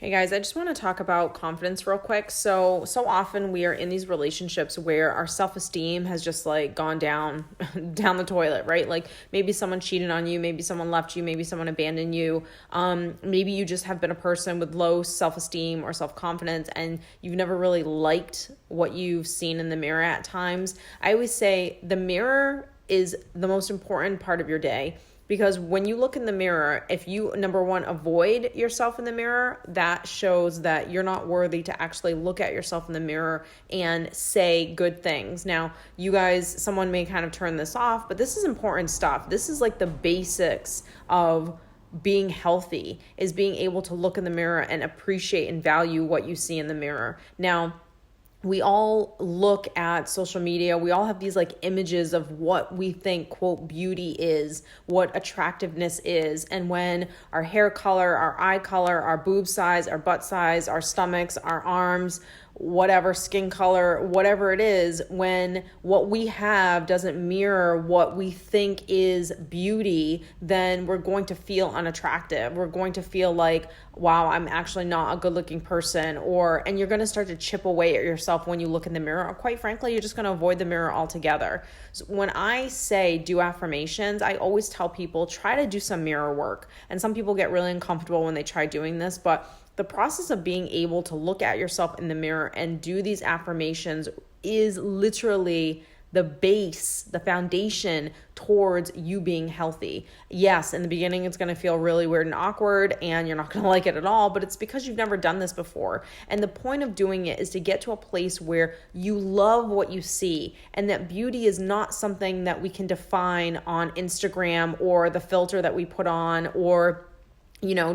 Hey guys, I just want to talk about confidence real quick. So often we are in these relationships where our self-esteem has just like gone down down the toilet, right? Like maybe someone cheated on you, maybe someone left you, maybe someone abandoned you. Maybe you just have been a person with low self-esteem or self-confidence and you've never really liked what you've seen in the mirror at times. I always say the mirror is the most important part of your day. Because when you look in the mirror, if you, number one, avoid yourself in the mirror, that shows that you're not worthy to actually look at yourself in the mirror and say good things. Now, you guys, someone may kind of turn this off, but this is important stuff. This is like the basics of being healthy, is being able to look in the mirror and appreciate and value what you see in the mirror. Now, we all look at social media. We all have these like images of what we think, quote, beauty is, what attractiveness is. And when our hair color, our eye color, our boob size, our butt size, our stomachs, our arms, whatever skin color, whatever it is, when what we have doesn't mirror what we think is beauty, then we're going to feel unattractive. We're going to feel like, wow, I'm actually not a good looking person, and you're going to start to chip away at yourself when you look in the mirror, or quite frankly, you're just going to avoid the mirror altogether. So when I say do affirmations, I always tell people try to do some mirror work. And some people get really uncomfortable when they try doing this, but the process of being able to look at yourself in the mirror and do these affirmations is literally the base, the foundation towards you being healthy. Yes, in the beginning, it's going to feel really weird and awkward and you're not going to like it at all, but it's because you've never done this before. And the point of doing it is to get to a place where you love what you see and that beauty is not something that we can define on Instagram or the filter that we put on or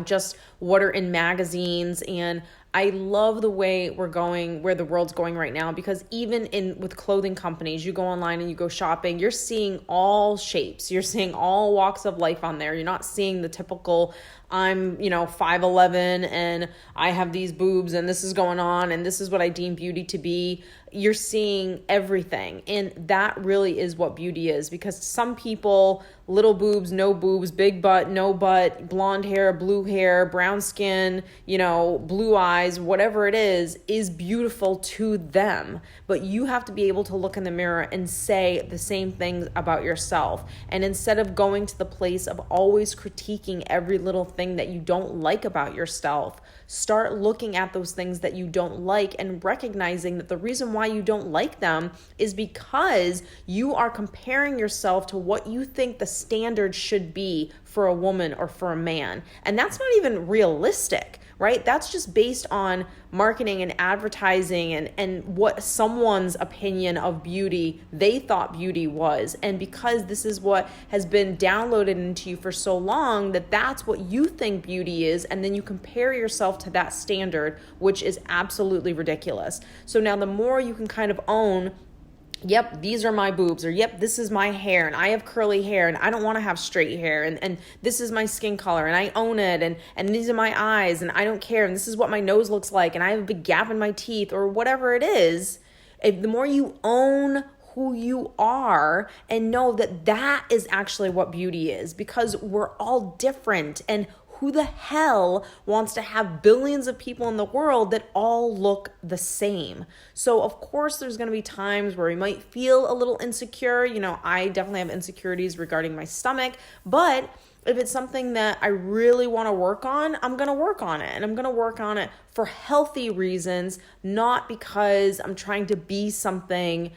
just what are in magazines. And I love the way we're going, where the world's going right now, because even with clothing companies, you go online and you go shopping, you're seeing all shapes, you're seeing all walks of life on there. You're not seeing the typical, I'm 5'11" and I have these boobs and this is going on and this is what I deem beauty to be. You're seeing everything. And that really is what beauty is, because some people, little boobs, no boobs, big butt, no butt, blonde hair, blue hair, brown skin, blue eyes, whatever it is beautiful to them. But you have to be able to look in the mirror and say the same things about yourself. And instead of going to the place of always critiquing every little thing that you don't like about yourself, start looking at those things that you don't like and recognizing that the reason why you don't like them is because you are comparing yourself to what you think the standard should be for a woman or for a man. And that's not even realistic, right? That's just based on marketing and advertising and what someone's opinion of beauty they thought beauty was. And because this is what has been downloaded into you for so long, that's what you think beauty is, and then you compare yourself to that standard, which is absolutely ridiculous. So now the more you can kind of own, yep, these are my boobs, or yep, this is my hair and I have curly hair and I don't want to have straight hair, and this is my skin color and I own it, and these are my eyes and I don't care, and this is what my nose looks like and I have a big gap in my teeth, or whatever it is, the more you own who you are and know that is actually what beauty is, because we're all different. And who the hell wants to have billions of people in the world that all look the same? So of course there's going to be times where we might feel a little insecure. I definitely have insecurities regarding my stomach, but if it's something that I really want to work on, I'm going to work on it. And I'm going to work on it for healthy reasons, not because I'm trying to be something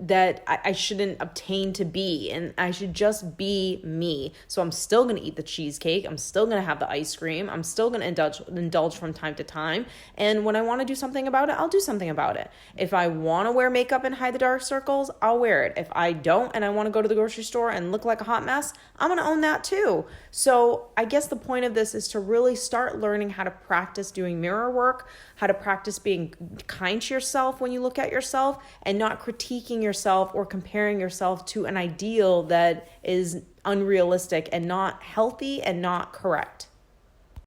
that I shouldn't obtain to be, and I should just be me. So I'm still going to eat the cheesecake. I'm still going to have the ice cream. I'm still going to indulge from time to time. And when I want to do something about it, I'll do something about it. If I want to wear makeup and hide the dark circles, I'll wear it. If I don't and I want to go to the grocery store and look like a hot mess, I'm going to own that too. So I guess the point of this is to really start learning how to practice doing mirror work, how to practice being kind to yourself when you look at yourself, and not critiquing yourself or comparing yourself to an ideal that is unrealistic and not healthy and not correct.